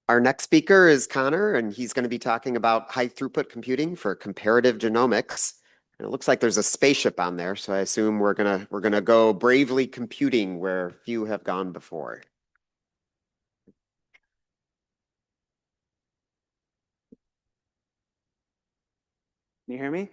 Our next speaker is Connor, and he's going to be talking about high throughput computing for comparative genomics. And it looks like there's a spaceship on there, so I assume we're gonna go bravely computing where few have gone before. Can you hear me?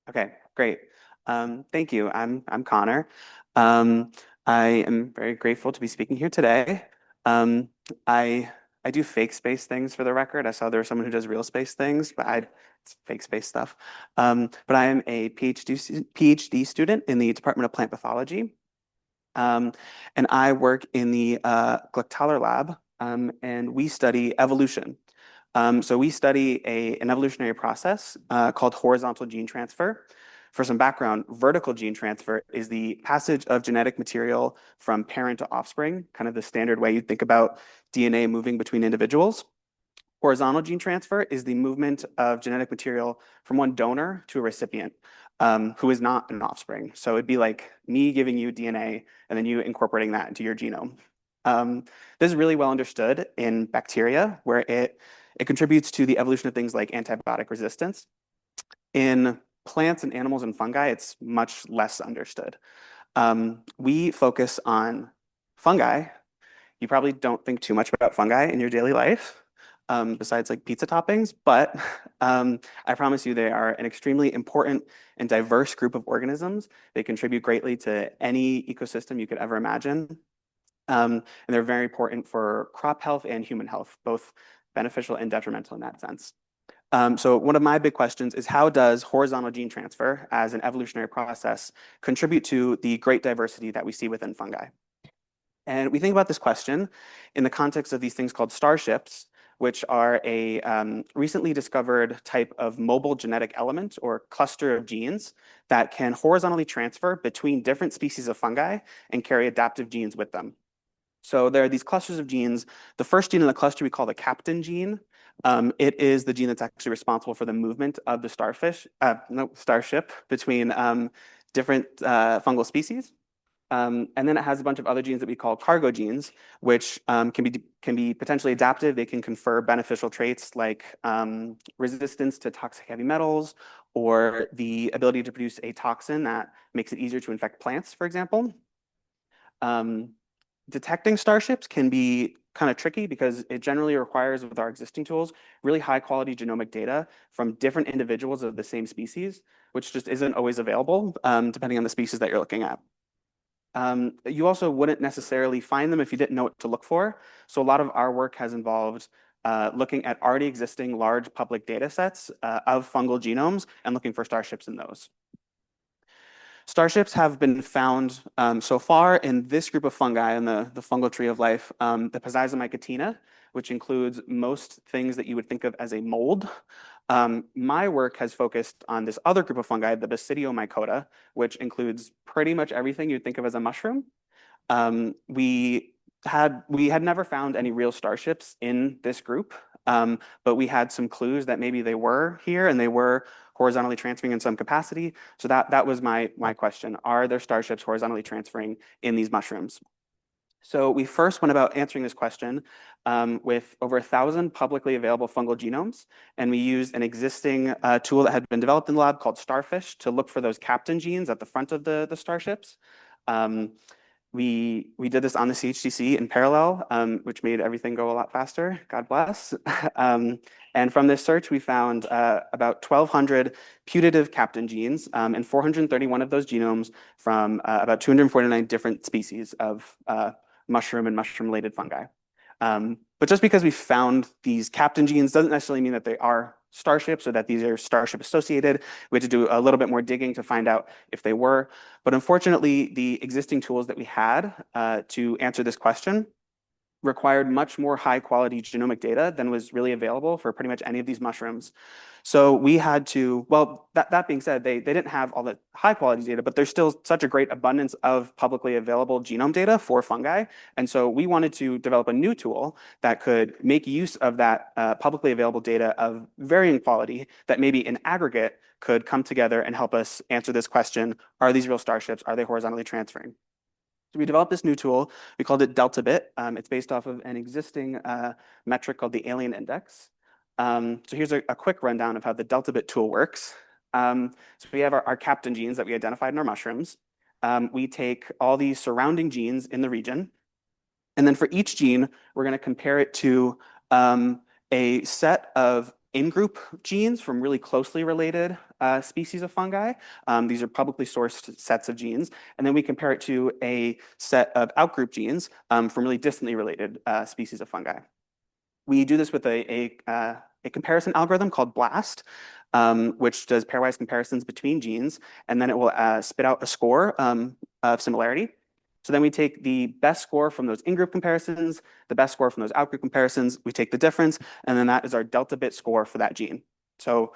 Okay, great. Thank you. I'm Connor. Um, I am very grateful to be speaking here today. Um, I I do fake space things for the record. I saw there was someone who does real space things, but it's fake space stuff. But I am a PhD student in the Department of Plant Pathology, um, and I work in the Glucktaler lab, and we study evolution. So we study an evolutionary process called horizontal gene transfer. For some background, vertical gene transfer is the passage of genetic material from parent to offspring, kind of the standard way you think about DNA moving between individuals. Horizontal gene transfer is the movement of genetic material from one donor to a recipient who is not an offspring. So it'd be like me giving you DNA and then you incorporating that into your genome. This is really well understood in bacteria, where it contributes to the evolution of things like antibiotic resistance. In plants and animals and fungi, it's much less understood. We focus on fungi. You probably don't think too much about fungi in your daily life, besides like pizza toppings, but I promise you they are an extremely important and diverse group of organisms. They contribute greatly to any ecosystem you could ever imagine. And they're very important for crop health and human health, both beneficial and detrimental in that sense. So one of my big questions is, how does horizontal gene transfer as an evolutionary process contribute to the great diversity that we see within fungi? And we think about this question in the context of these things called starships, which are a recently discovered type of mobile genetic element or cluster of genes that can horizontally transfer between different species of fungi and carry adaptive genes with them. So there are these clusters of genes. The first gene in the cluster we call the captain gene. It is the gene that's actually responsible for the movement of the starship between different fungal species. And then it has a bunch of other genes that we call cargo genes, which can be potentially adaptive. They can confer beneficial traits like resistance to toxic heavy metals or the ability to produce a toxin that makes it easier to infect plants, for example. Um, Detecting starships can be kind of tricky because it generally requires, with our existing tools, really high quality genomic data from different individuals of the same species, which just isn't always available, depending on the species that you're looking at. You also wouldn't necessarily find them if you didn't know what to look for. So a lot of our work has involved looking at already existing large public data sets of fungal genomes and looking for starships in those. Starships have been found so far in this group of fungi in the fungal tree of life, the Pizizomycotina, which includes most things that you would think of as a mold. My work has focused on this other group of fungi, the Basidiomycota, which includes pretty much everything you'd think of as a mushroom. We had never found any real starships in this group, but we had some clues that maybe they were here and they were horizontally transferring in some capacity. So that was my question. Are there starships horizontally transferring in these mushrooms? So we first went about answering this question with over 1,000 publicly available fungal genomes, and we used an existing tool that had been developed in the lab called Starfish to look for those captain genes at the front of the starships. Um, we did this on the CHTC in parallel, which made everything go a lot faster. God bless. And from this search, we found about 1,200 putative captain genes and 431 of those genomes from about 249 different species of mushroom and mushroom-related fungi. But just because we found these captain genes doesn't necessarily mean that they are starships or that these are starship associated. We had to do a little bit more digging to find out if they were. But unfortunately, the existing tools that we had to answer this question required much more high quality genomic data than was really available for pretty much any of these mushrooms. So we had to, well, that being said, they didn't have all the high quality data, but there's still such a great abundance of publicly available genome data for fungi. And so we wanted to develop a new tool that could make use of that publicly available data of varying quality that maybe in aggregate could come together and help us answer this question: are these real starships? Are they horizontally transferring? So we developed this new tool. We called it DeltaBit. It's based off of an existing metric called the alien index. So here's a quick rundown of how the DeltaBit tool works. So we have our captain genes that we identified in our mushrooms. We take all the surrounding genes in the region, and then for each gene, we're going to compare it to a set of in-group genes from really closely related species of fungi. These are publicly sourced sets of genes. And then we compare it to a set of out-group genes from really distantly related species of fungi. We do this with a comparison algorithm called BLAST, which does pairwise comparisons between genes, and then it will spit out a score of similarity. So then we take the best score from those in-group comparisons, the best score from those out-group comparisons, we take the difference, and then that is our delta bit score for that gene. So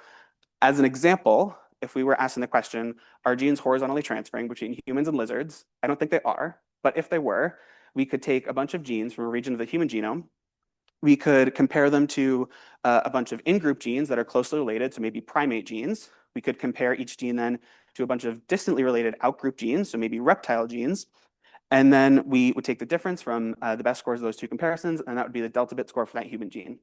as an example, if we were asking the question, are genes horizontally transferring between humans and lizards? I don't think they are, but if they were, we could take a bunch of genes from a region of the human genome. We could compare them to a bunch of in-group genes that are closely related, so maybe primate genes. We could compare each gene then to a bunch of distantly related out-group genes, so maybe reptile genes. And then we would take the difference from the best scores of those two comparisons, and that would be the delta bit score for that human gene.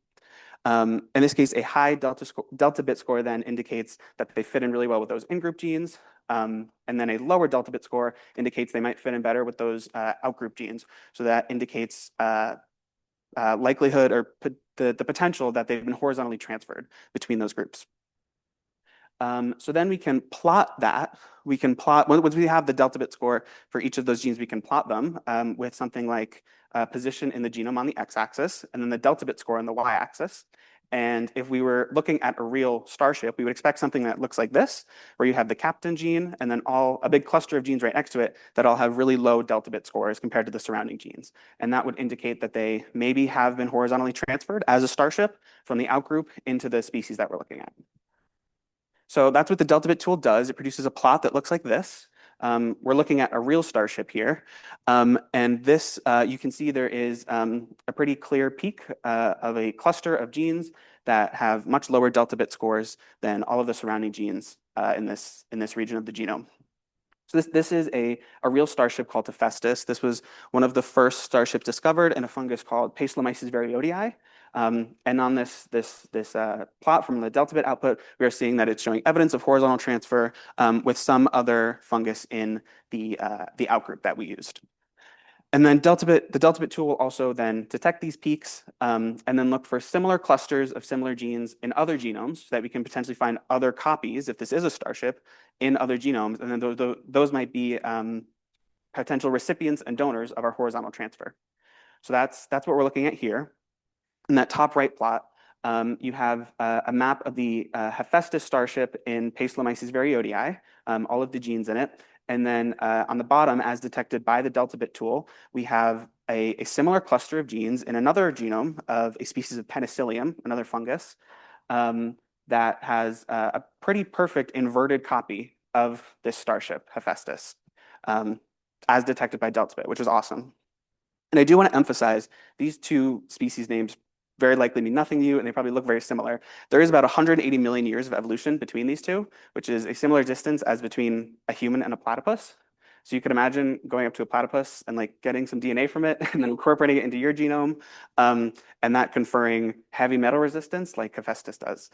In this case, a high delta bit score then indicates that they fit in really well with those in-group genes. And then a lower delta bit score indicates they might fit in better with those out-group genes. So that indicates likelihood or the potential that they've been horizontally transferred between those groups. So then we can plot that. We can plot, once we have the delta bit score for each of those genes, we can plot them with something like position in the genome on the x-axis, and then the delta bit score on the y-axis. And if we were looking at a real starship, we would expect something that looks like this, where you have the captain gene and then a big cluster of genes right next to it that all have really low delta bit scores compared to the surrounding genes. And that would indicate that they maybe have been horizontally transferred as a starship from the outgroup into the species that we're looking at. So that's what the DeltaBit tool does. It produces a plot that looks like this. We're looking at a real starship here. And this, you can see there is a pretty clear peak of a cluster of genes that have much lower delta-bit scores than all of the surrounding genes in this region of the genome. So this is a real starship called Hephaestus. This was one of the first starships discovered in a fungus called Paecilomyces variodii. And on this plot from the delta bit output, we are seeing that it's showing evidence of horizontal transfer with some other fungus in the outgroup that we used. And then the delta bit tool will also then detect these peaks and then look for similar clusters of similar genes in other genomes so that we can potentially find other copies, if this is a starship, in other genomes. And then those might be potential recipients and donors of our horizontal transfer. So that's what we're looking at here. In that top right plot, you have a map of the Hephaestus starship in Paecilomyces variodii, all of the genes in it. And then on the bottom, as detected by the delta bit tool, we have a similar cluster of genes in another genome of a species of Penicillium, another fungus, that has a pretty perfect inverted copy of this starship, Hephaestus, as detected by delta bit, which is awesome. And I do want to emphasize these two species names very likely mean nothing to you, and they probably look very similar. There is about 180 million years of evolution between these two, which is a similar distance as between a human and a platypus. So you could imagine going up to a platypus and like getting some DNA from it and then incorporating it into your genome, and that conferring heavy metal resistance like Hephaestus does,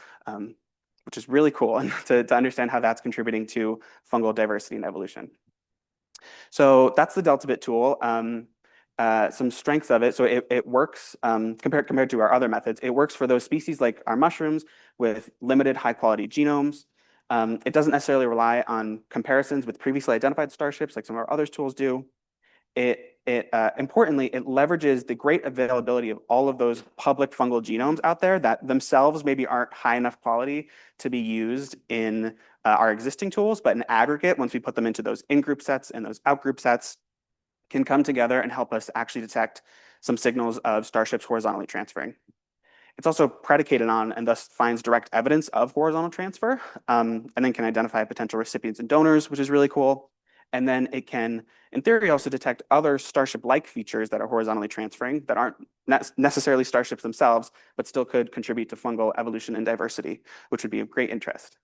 which is really cool and to understand how that's contributing to fungal diversity and evolution. So that's the delta bit tool. Some strengths of it. So it works compared to our other methods. It works for those species like our mushrooms with limited high quality genomes. It doesn't necessarily rely on comparisons with previously identified starships like some of our other tools do. Importantly, it leverages the great availability of all of those public fungal genomes out there that themselves maybe aren't high enough quality to be used in our existing tools, but in aggregate, once we put them into those in-group sets and those out-group sets, can come together and help us actually detect some signals of starships horizontally transferring. It's also predicated on and thus finds direct evidence of horizontal transfer, and then can identify potential recipients and donors, which is really cool. And then it can, in theory, also detect other starship-like features that are horizontally transferring that aren't necessarily starships themselves, but still could contribute to fungal evolution and diversity, which would be of great interest.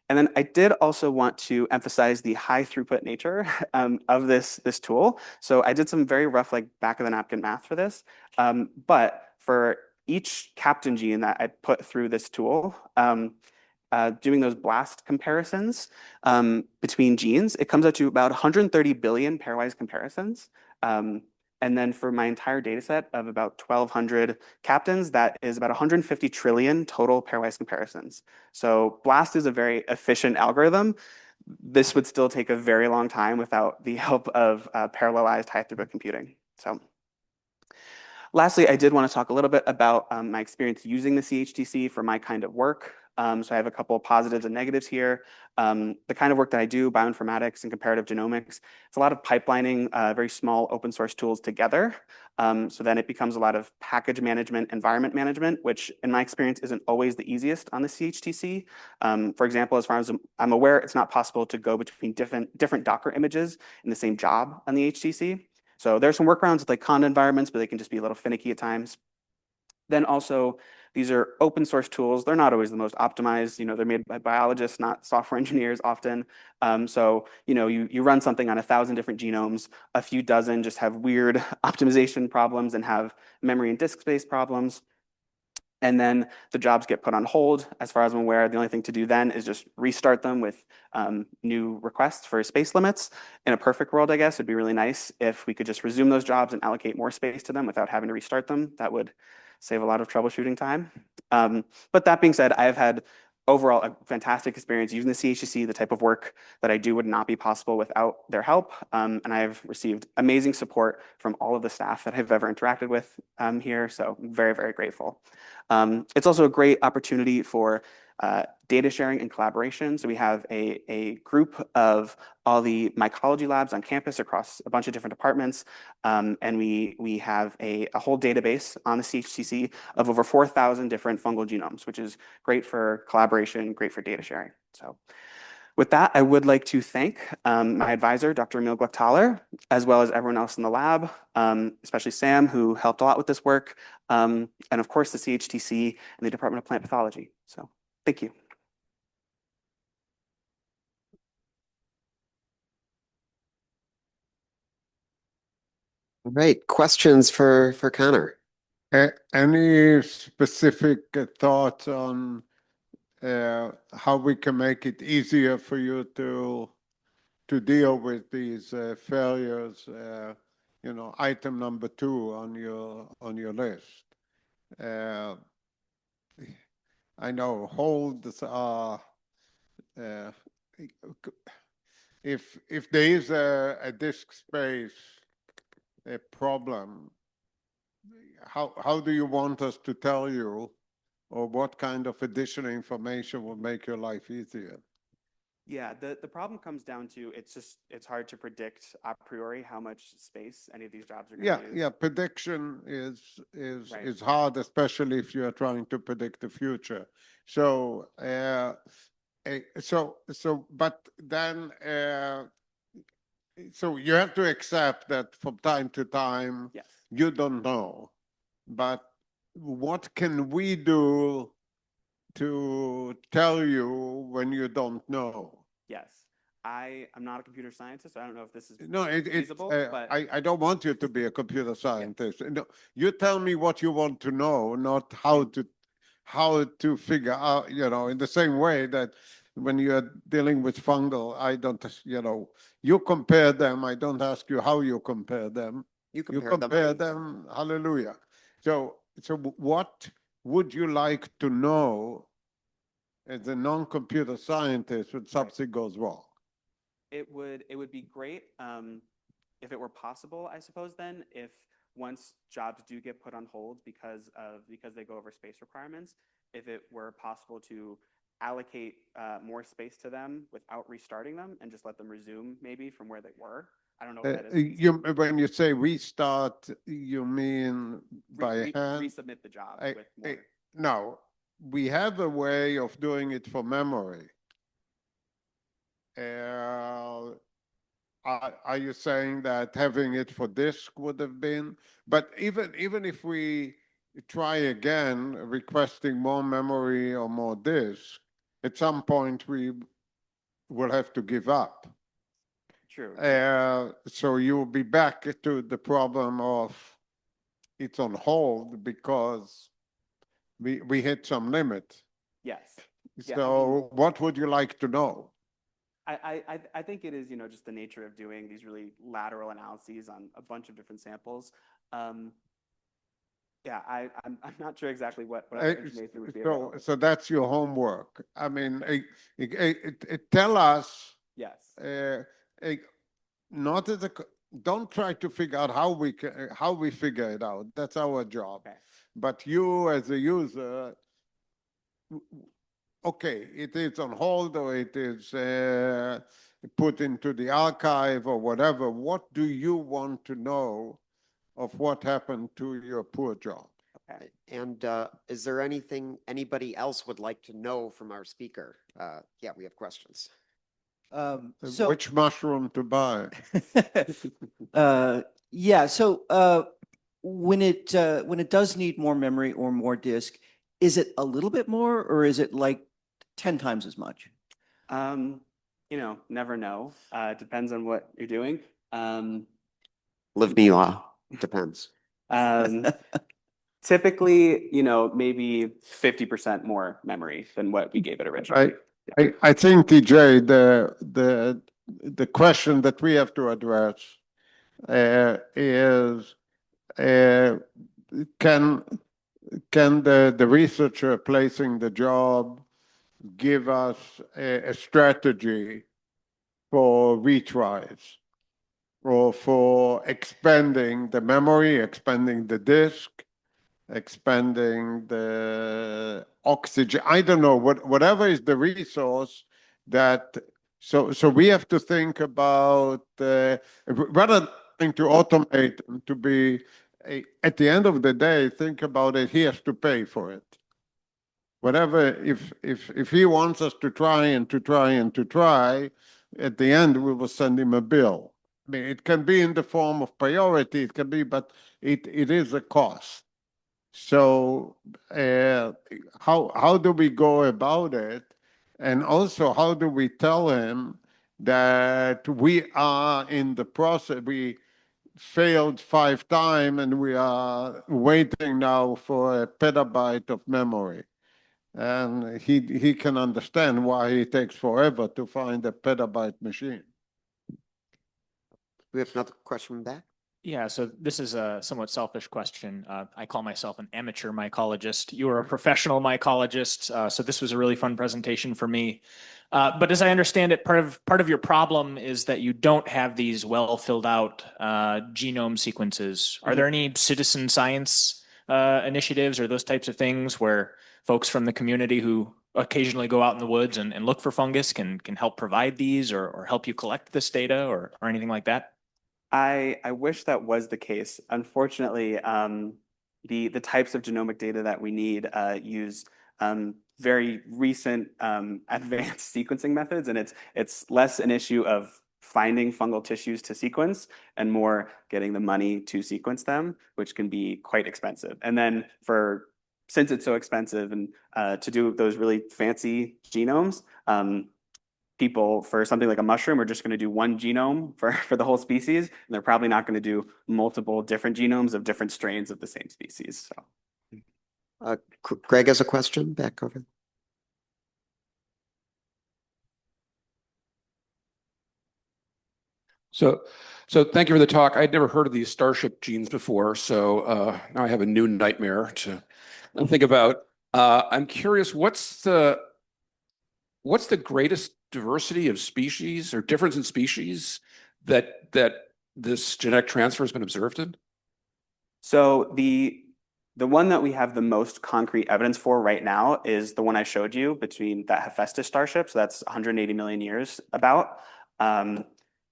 And then I did also want to emphasize the high throughput nature of this tool. So I did some very rough, like back of the napkin math for this. But for each captain gene that I put through this tool, doing those blast comparisons between genes, it comes out to about 130 billion pairwise comparisons. And then for my entire data set of about 1,200 captains, that is about 150 trillion total pairwise comparisons. So BLAST is a very efficient algorithm. This would still take a very long time without the help of parallelized high throughput computing. So lastly, I did want to talk a little bit about my experience using the CHTC for my kind of work. So I have a couple of positives and negatives here. The kind of work that I do, bioinformatics and comparative genomics, it's a lot of pipelining very small open source tools together. So then it becomes a lot of package management, environment management, which in my experience isn't always the easiest on the CHTC. For example, as far as I'm aware, it's not possible to go between different Docker images in the same job on the HTC. So there's some workarounds with like Conda environments, but they can just be a little finicky at times. Then also, these are open source tools. They're not always the most optimized. They're made by biologists, not software engineers often. So, you run something on 1,000 different genomes, a few dozen just have weird optimization problems and have memory and disk space problems. And then the jobs get put on hold. As far as I'm aware, the only thing to do then is just restart them with new requests for space limits. In a perfect world, I guess, it'd be really nice if we could just resume those jobs and allocate more space to them without having to restart them. That would save a lot of troubleshooting time. But that being said, I have had overall a fantastic experience using the CHTC. The type of work that I do would not be possible without their help. And I've received amazing support from all of the staff that I've ever interacted with here. So I'm very, very grateful. It's also a great opportunity for data sharing and collaboration. So we have a group of all the mycology labs on campus across a bunch of different departments. And we have a whole database on the CHTC of over 4,000 different fungal genomes, which is great for collaboration, great for data sharing. So with that, I would like to thank my advisor, Dr. Emil Glucktaler, as well as everyone else in the lab, especially Sam, who helped a lot with this work, and of course the CHTC and the Department of Plant Pathology. So thank you. All right, questions for Conor? Any specific thoughts on how we can make it easier for you to deal with these failures? Item number 2 on your list. I know holds are if there is a disk space a problem, how do you want us to tell you, or what kind of additional information will make your life easier? Yeah, the problem comes down to it's hard to predict a priori how much space any of these jobs are going to use. Yeah, prediction is Right. is hard, especially if you are trying to predict the future. So but then so you have to accept that from time to time Yes. you don't know. But what can we do to tell you when you don't know? Yes. I am not a computer scientist. So I don't know if this is No, feasible, but I don't want you to be a computer scientist. No, you tell me what you want to know, not how to figure out, in the same way that when you're dealing with fungal, I don't, you compare them. I don't ask you how you compare them. You You compare them. compare them. Hallelujah. So what would you like to know as a non-computer scientist when something goes wrong? it would be great if it were possible, I suppose, then, if once jobs do get put on hold because they go over space requirements, if it were possible to allocate more space to them without restarting them and just let them resume maybe from where they were. I don't know if that is When you say restart, you mean by hand? resubmit the job with more. No, we have a way of doing it for memory. Are you saying that having it for disk would have been? But even if we try again requesting more memory or more disk, at some point we will have to give up. True. So you'll be back to the problem of it's on hold because we hit some limit. Yes. Yeah, So what would you like to know? I think it is, just the nature of doing these really lateral analyses on a bunch of different samples. Yeah, I'm not sure exactly what other information would be available. So that's your homework. I mean, tell us. Yes. Not as a, don't try to figure out how we figure it out. That's our job. Okay. But you as a user, okay, it is on hold or it is put into the archive or whatever. What do you want to know of what happened to your poor job? Okay. And is there anything anybody else would like to know from our speaker? Yeah, we have questions. So Which mushroom to buy? yeah, so when it does need more memory or more disk, is it a little bit more or is it like 10 times as much? Never know. It depends on what you're doing. Live me law, depends. Typically, maybe 50% more memory than what we gave it originally. I think, TJ, the question that we have to address is can the researcher placing the job give us a strategy for retries or for expanding the memory, expanding the disk, expanding the oxygen? I don't know, whatever is the resource that, so we have to think about, rather than to automate and to be, at the end of the day, think about it, he has to pay for it. Whatever, if he wants us to try and to try and to try, at the end, we will send him a bill. I mean, it can be in the form of priority, it can be, but it is a cost. So how do we go about it? And also, how do we tell him that we are in the process, we failed 5 times and we are waiting now for a petabyte of memory? And he can understand why it takes forever to find a petabyte machine. We have another question back. Yeah, so this is a somewhat selfish question. I call myself an amateur mycologist. You are a professional mycologist, so this was a really fun presentation for me. But as I understand it, part of your problem is that you don't have these well filled out genome sequences. Are there any citizen science initiatives or those types of things where folks from the community who occasionally go out in the woods and look for fungus can help provide these or help you collect this data or anything like that? I wish that was the case. Unfortunately, the types of genomic data that we need use very recent advanced sequencing methods, and it's less an issue of finding fungal tissues to sequence and more getting the money to sequence them, which can be quite expensive. And then since it's so expensive and to do those really fancy genomes, people for something like a mushroom are just going to do one genome for the whole species, and they're probably not going to do multiple different genomes of different strains of the same species. So, Greg has a question back over. So thank you for the talk. I'd never heard of these Starship genes before, so now I have a new nightmare to think about. I'm curious, what's the greatest diversity of species or difference in species that this genetic transfer has been observed in? So the one that we have the most concrete evidence for right now is the one I showed you between that Hephaestus starship. So that's 180 million years about.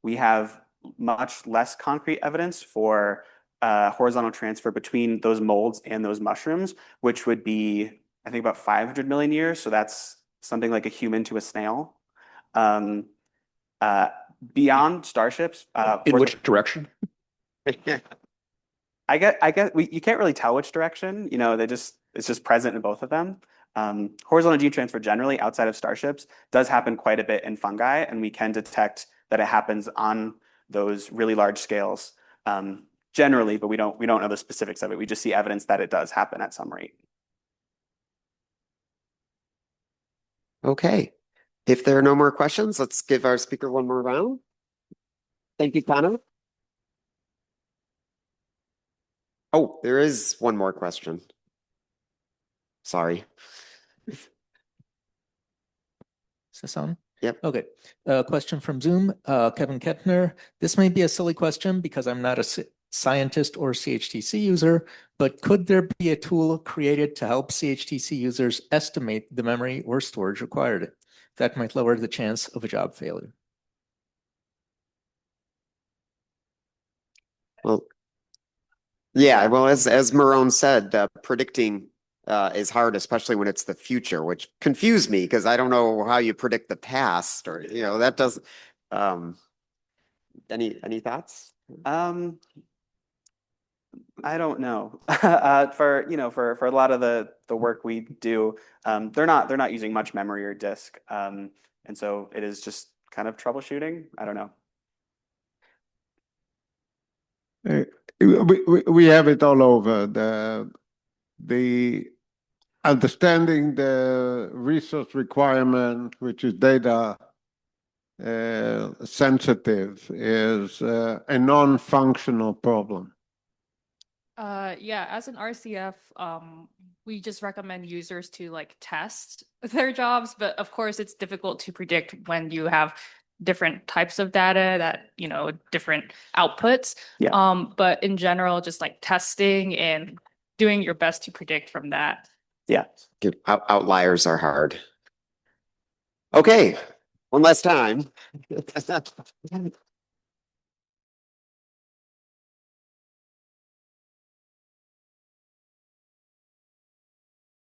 We have much less concrete evidence for horizontal transfer between those molds and those mushrooms, which would be, I think, about 500 million years. So that's something like a human to a snail. Beyond starships. In which direction? I get you can't really tell which direction, it's just present in both of them. Horizontal gene transfer generally outside of starships does happen quite a bit in fungi, and we can detect that it happens on those really large scales generally, but we don't know the specifics of it. We just see evidence that it does happen at some rate. Okay. If there are no more questions, let's give our speaker one more round. Thank you, Conor. Oh, there is one more question. Sorry. Is this on? Yep. Okay. Question from Zoom, Kevin Kettner. This may be a silly question because I'm not a scientist or CHTC user, but could there be a tool created to help CHTC users estimate the memory or storage required? That might lower the chance of a job failure. Well, yeah, well, as Marone said, predicting is hard, especially when it's the future, which confused me because I don't know how you predict the past, or that doesn't. Any thoughts? I don't know. For a lot of the work we do, they're not using much memory or disk, and so it is just kind of troubleshooting. I don't know. We have it all over. The understanding the resource requirement, which is data sensitive, is a non-functional problem. Yeah, as an RCF, we just recommend users to test their jobs, but of course it's difficult to predict when you have different types of data that, different outputs. Yeah. But in general, just testing and doing your best to predict from that. Yeah. Outliers are hard. Okay, one last time.